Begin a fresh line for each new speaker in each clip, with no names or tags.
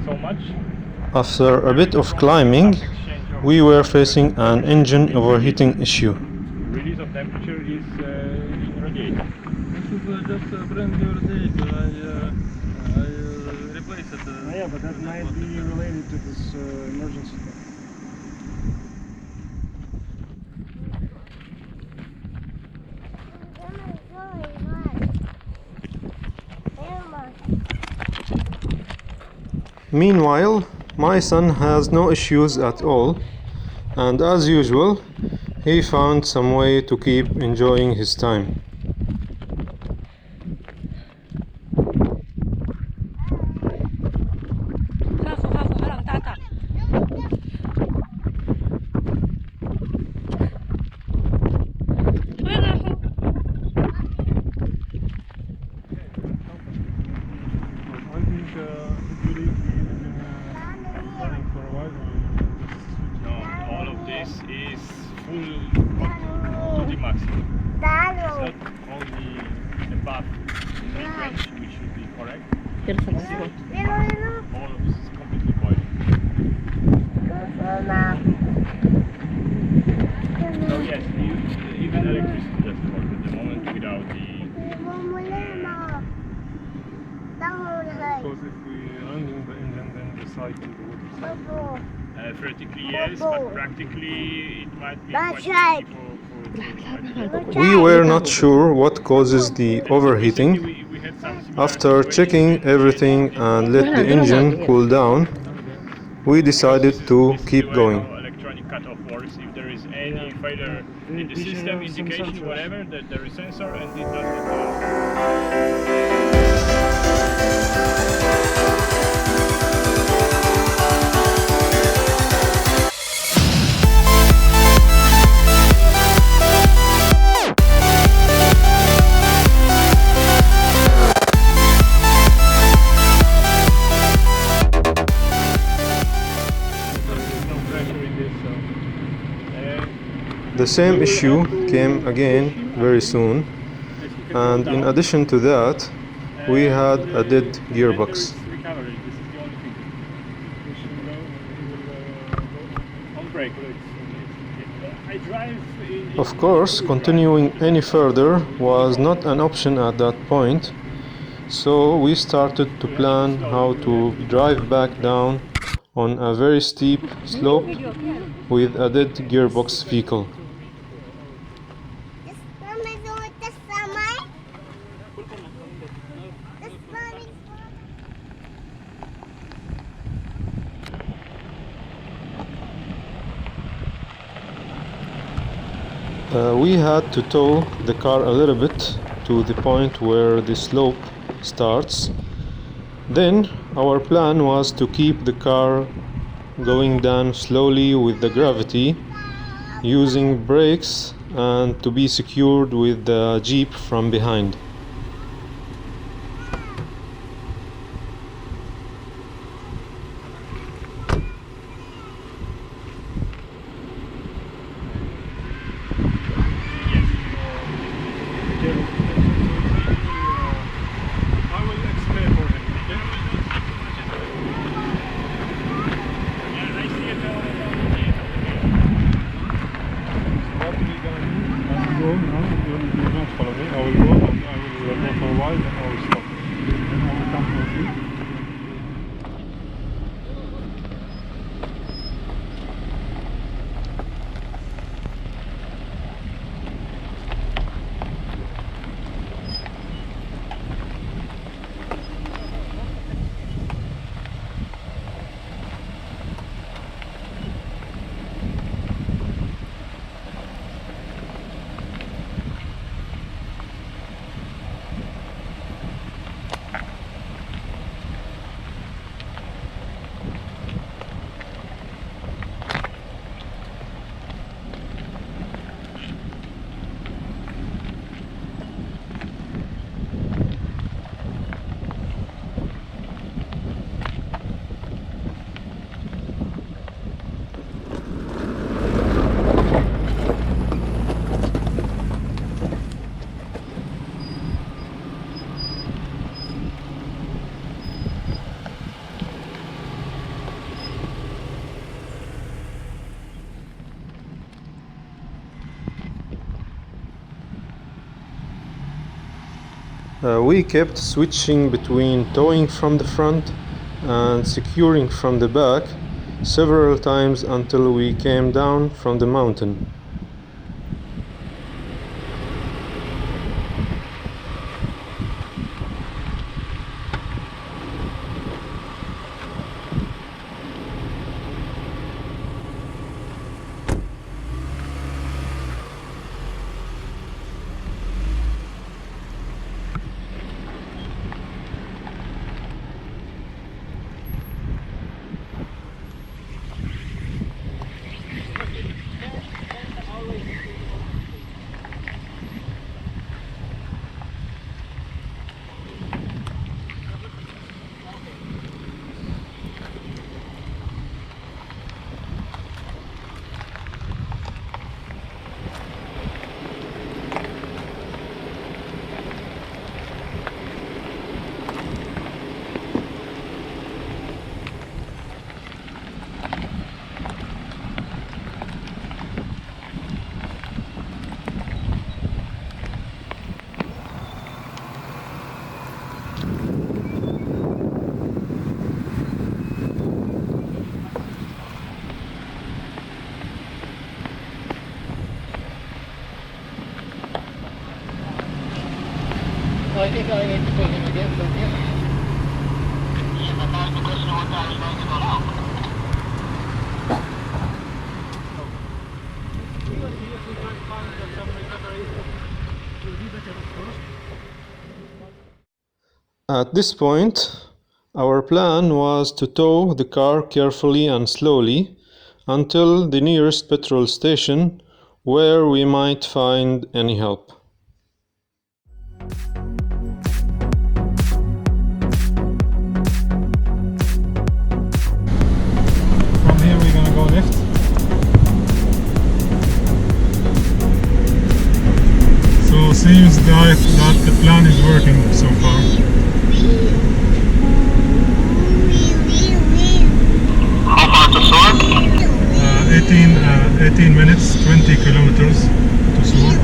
So much.
After a bit of climbing, we were facing an engine overheating issue.
Release of temperature is in radiator.
This is just a brand new radiator. I replaced it.
Yeah, but that might be related to this emergency.
Meanwhile, my son has no issues at all, and as usual, he found some way to keep enjoying his time.
Is full to the maximum. It's not only above the range, which should be correct. All of this is completely boiling. So yes, even electricity doesn't work at the moment without the...
Because if we run the engine, then the side to the water side.
Theoretically yes, but practically it might be quite tricky for
We were not sure what causes the overheating. After checking everything and let the engine cool down, we decided to keep going.
Electronic cutoff works if there is any failure in the system, indication, whatever, that there is sensor and it doesn't.
The same issue came again very soon, and in addition to that, we had a dead gearbox. Of course, continuing any further was not an option at that point, so we started to plan how to drive back down on a very steep slope with a dead gearbox vehicle. We had to tow the car a little bit to the point where the slope starts. Then our plan was to keep the car going down slowly with the gravity, using brakes, and to be secured with the Jeep from behind.
You don't follow me. I will go and I will
We kept switching between towing from the front and securing from the back several times until we came down from the mountain.
I think I need to put him again from here.
At this point, our plan was to tow the car carefully and slowly until the nearest petrol station where we might find any help.
From here we're gonna go left. So seems that the plan is working so far.
How far to Sword?
18 minutes, 20 kilometers to Sword.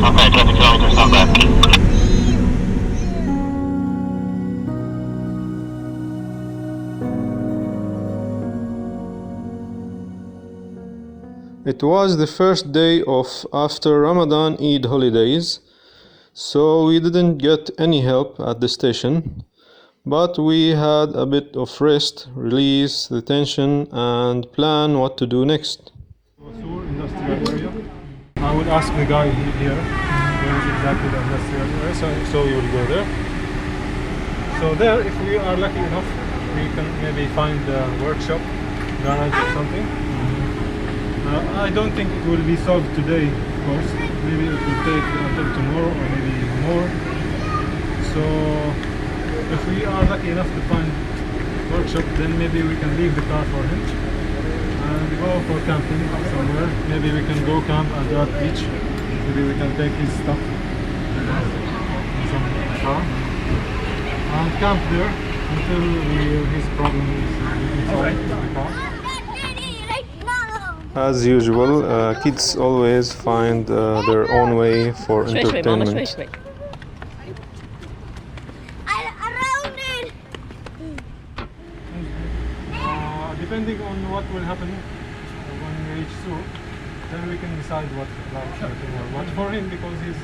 Okay, 20 kilometers, not bad.
It was the first day of after Ramadan Eid holidays, so we didn't get any help at the station, but we had a bit of rest, release the tension and plan what to do next.
Sur industrial area. I will ask the guy here where is exactly the industrial area, so we will go there. So there, if we are lucky enough, we can maybe find a workshop, garage or something. I don't think it will be solved today, of course. Maybe it will take until tomorrow or maybe more. So if we are lucky enough to find workshop, then maybe we can leave the car for him and go for camping somewhere. Maybe we can go camp at that beach. Maybe we can take his stuff in some car and camp there until his problem is solved with the car.
As usual, kids always find their own way for entertainment.
Depending on what will happen when we reach Sur, then we can decide what to do. But for him, because he's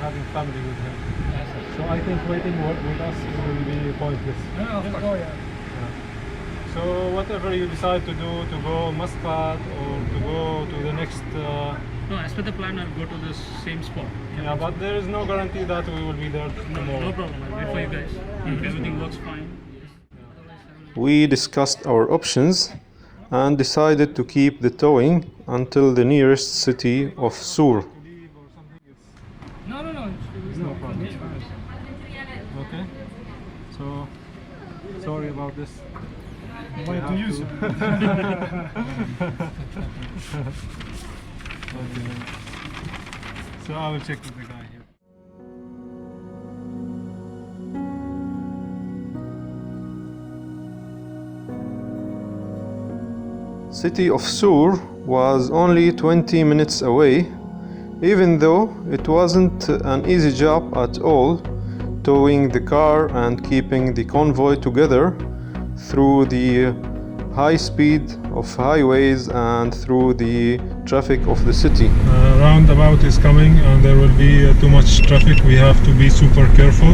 having family with him, so I think waiting with us will be pointless. So whatever you decide to do, to go Muscat or to go to the next...
No, as per the plan, I'll go to the same spot.
Yeah, but there is no guarantee that we will be there tomorrow.
No problem, I'll wait for you guys. If everything works fine.
We discussed our options and decided to keep the towing until the nearest city of Sur.
No.
No problem. Okay. So sorry about this. Why to use it? Okay. So I will check with the guy here.
City of Sur was only 20 minutes away, Even though it wasn't an easy job at all, towing the car and keeping the convoy together through the high speed of highways and through the traffic of the city.
Roundabout is coming and there will be too much traffic. We have to be super careful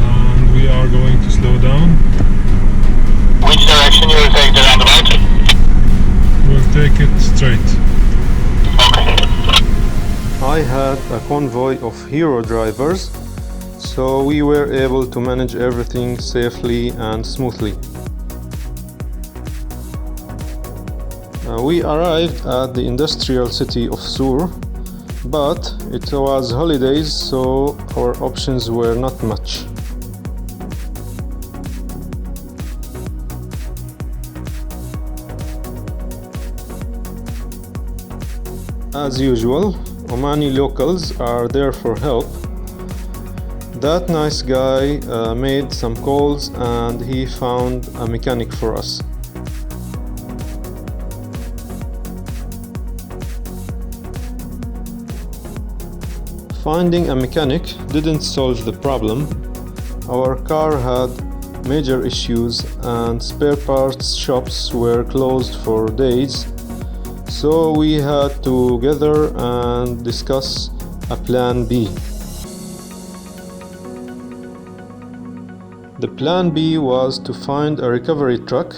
and we are going to slow down.
Which direction you will take the roundabout?
We'll take it straight.
Okay.
I had a convoy of hero drivers, so we were able to manage everything safely and smoothly. We arrived at the industrial city of Sur, but it was holidays, so our options were not much. As usual, Omani locals are there for help. That nice guy made some calls and he found a mechanic for us. Finding a mechanic didn't solve the problem. Our car had major issues and spare parts shops were closed for days, so we had to gather and discuss a plan B. The plan B was to find a recovery truck,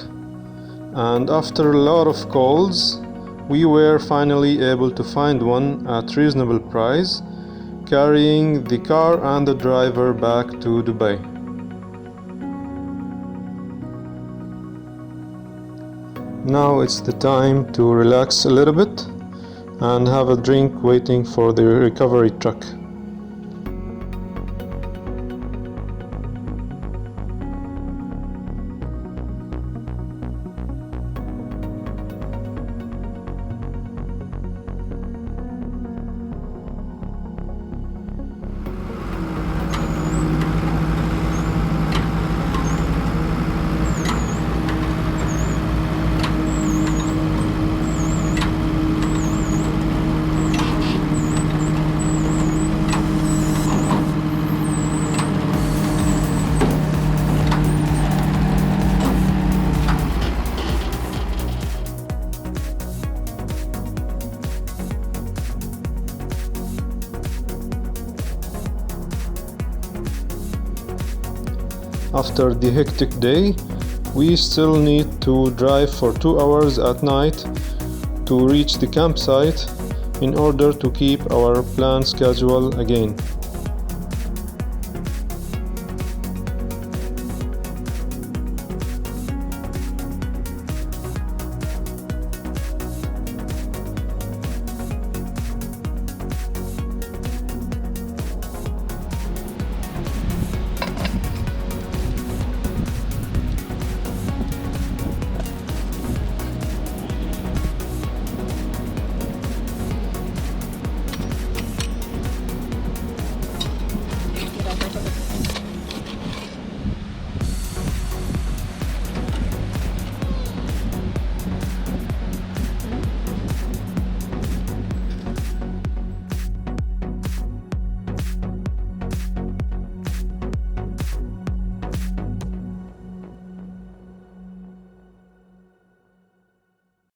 and after a lot of calls we were finally able to find one at reasonable price, carrying the car and the driver back to Dubai. Now it's the time to relax a little bit and have a drink waiting for the recovery truck. After the hectic day, we still need to drive for 2 hours at night to reach the campsite in order to keep our planned schedule again.